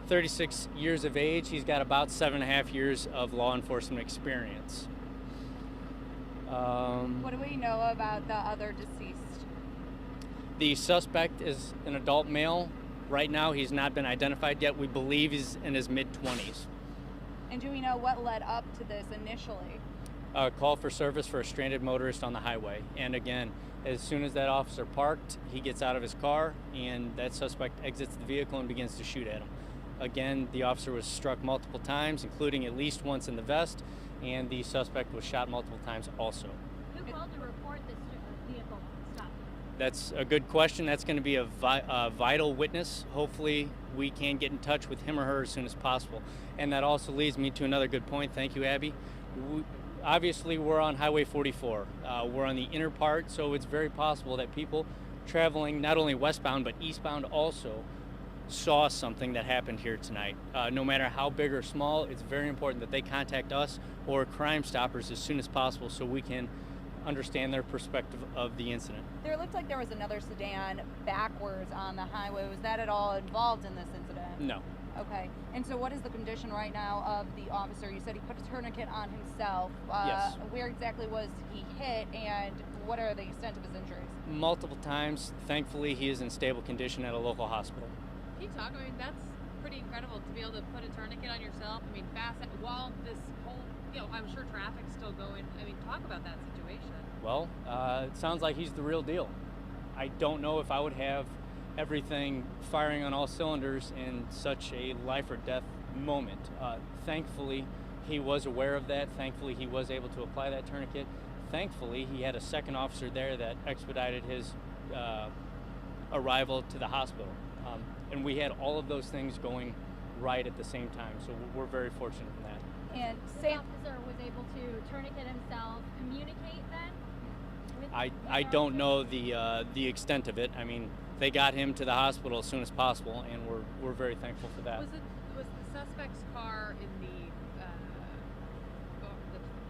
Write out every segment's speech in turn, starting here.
36 years of age. He's got about 7.5 years of law enforcement experience. What do we know about the other deceased? The suspect is an adult male. Right now, he's not been identified yet. We believe he's in his mid-20s. And do we know what led up to this initially? A call for service for a stranded motorist on the highway. And again, as soon as that officer parked, he gets out of his car and that suspect exits the vehicle and begins to shoot at him. Again, the officer was struck multiple times, including at least once in the vest, and the suspect was shot multiple times also. Who called to report this vehicle stop? That's a good question. That's going to be a vital witness. Hopefully we can get in touch with him or her as soon as possible. And that also leads me to another good point. Thank you, Abby. Obviously, we're on Highway 44. We're on the inner part, so it's very possible that people traveling not only westbound but eastbound also saw something that happened here tonight. No matter how big or small, it's very important that they contact us or Crime Stoppers as soon as possible so we can understand their perspective of the incident. There looked like there was another sedan backwards on the highway. Was that at all involved in this incident? No. Okay. And so what is the condition right now of the officer? You said he put a tourniquet on himself. Yes. Where exactly was he hit, and what are the extent of his injuries? Multiple times. Thankfully, he is in stable condition at a local hospital. Can you talk? I mean, that's pretty incredible to be able to put a tourniquet on yourself. I mean, fast while this whole, I'm sure traffic's still going. I mean, talk about that situation. Well, it sounds like he's the real deal. I don't know if I would have everything firing on all cylinders in such a life or death moment. Thankfully, he was aware of that. Thankfully, he was able to apply that tourniquet. Thankfully, he had a second officer there that expedited his arrival to the hospital. And we had all of those things going right at the same time, so we're very fortunate in that. And The officer was able to tourniquet himself, communicate then? I don't know the extent of it. I mean, they got him to the hospital as soon as possible, and we're very thankful for that. Was the suspect's car in the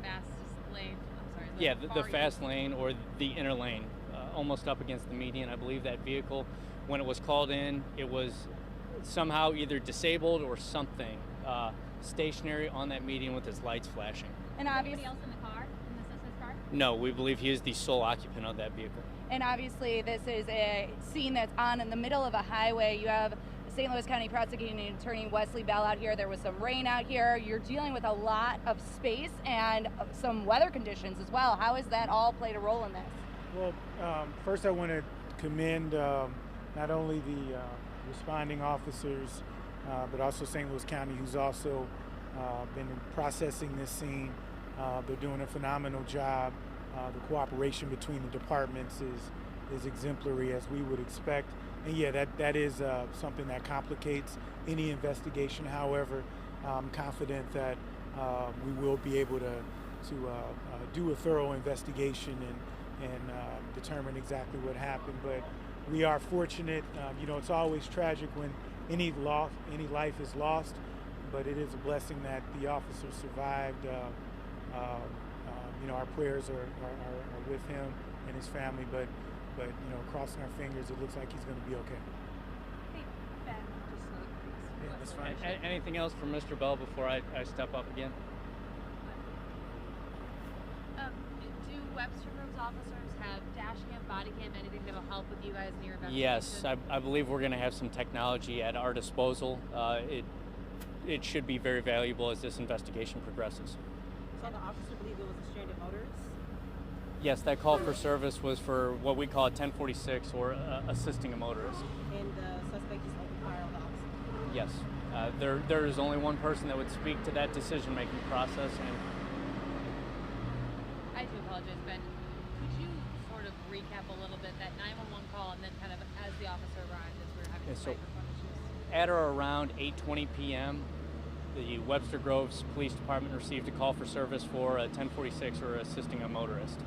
fastest lane? I'm sorry. Yeah, the fast lane or the inner lane, almost up against the median. I believe that vehicle, when it was called in, it was somehow either disabled or something, stationary on that median with his lights flashing. And Anybody else in the car, in the suspect's car? No, we believe he is the sole occupant of that vehicle. And obviously, this is a scene that's on in the middle of a highway. You have St. Louis County Prosecuting Attorney Wesley Bell out here. There was some rain out here. You're dealing with a lot of space and some weather conditions as well. How has that all played a role in this? Well, first I want to commend not only the responding officers, but also St. Louis County, who's also been processing this scene. They're doing a phenomenal job. The cooperation between the departments is exemplary, as we would expect. And yeah, that is something that complicates any investigation. However, I'm confident that we will be able to do a thorough investigation and determine exactly what happened. But we are fortunate. It's always tragic when any life is lost, but it is a blessing that the officer survived. Our prayers are with him and his family, but crossing our fingers, it looks like he's going to be okay. Hey, Ben. Yeah, that's fine. Anything else from Mr. Bell before I step up again? Do Webster Groves officers have dash cam, body cam, anything that will help with you guys in your investigation? Yes, I believe we're going to have some technology at our disposal. It should be very valuable as this investigation progresses. So the officer believed it was a stranded motorist? Yes, that call for service was for what we call a 1046 or assisting a motorist. And the suspect just opened fire on the officer? Yes. There is only one person that would speak to that decision-making process. And I do apologize, Ben. Could you sort of recap a little bit that 911 call and then kind of as the officer arrived as we were having some microphone issues? At or around 8:20 p.m., the Webster Groves Police Department received a call for service for a 1046 or assisting a motorist.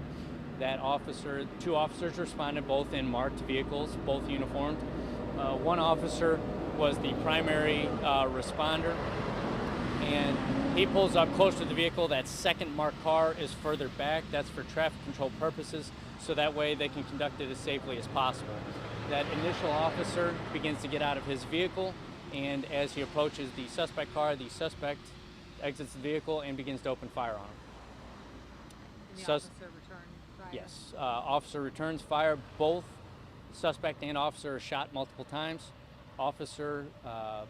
Two officers responded, both in marked vehicles, both uniformed. One officer was the primary responder, and he pulls up close to the vehicle. That second marked car is further back. That's for traffic control purposes, so that way they can conduct it as safely as possible. That initial officer begins to get out of his vehicle. and as he approaches the suspect car, the suspect exits the vehicle and begins to open fire on him. And the Sus- officer returned fire. Yes, officer returns fire. Both suspect and officer are shot multiple times. Officer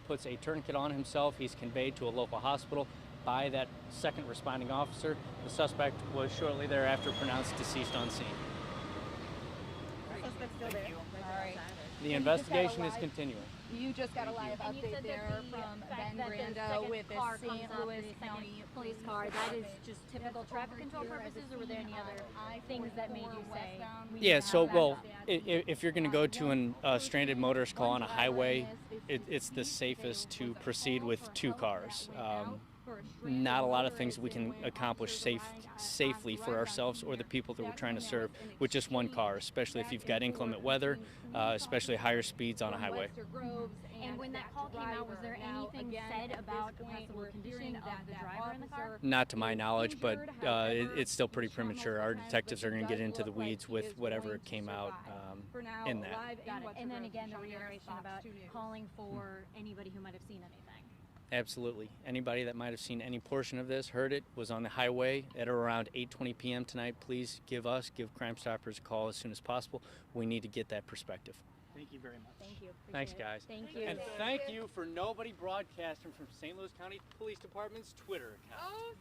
puts a tourniquet on himself. He's conveyed to a local hospital by that second responding officer. The suspect was shortly thereafter pronounced deceased on scene. The suspect's still there. All right. The investigation is continuing. You just got a live And you update said there that the from fact Ben that the Grando second with the car St. comes up, Louis the second County police car. That is just typical traffic control purposes, or were there any other things that made you say? we Yeah, need to so, have well, that? if you're going to go to a stranded motorist call on a highway, it's the safest to proceed with two cars. Not a lot of things we can accomplish safely for ourselves or the people that we're trying to serve with just one car, especially if you've got inclement weather, especially higher speeds on a highway. Webster Groves, And when that call came out, was there anything said about the possible condition of the driver in the car? Not to my knowledge, but it's still pretty premature. Our detectives are going to get into the weeds with whatever came out in that. Got it. And then again, the reiteration about calling for anybody who might have seen anything. Absolutely. Anybody that might have seen any portion of this, heard it, was on the highway at around 8:20 p.m. tonight, please give Crime Stoppers a call as soon as possible. We need to get that perspective. Thank you very much. Thank you. Thanks, Appreciate it. guys. Thank you. And thank you for nobody broadcasting from St. Louis County Police Department's Twitter account. Oh,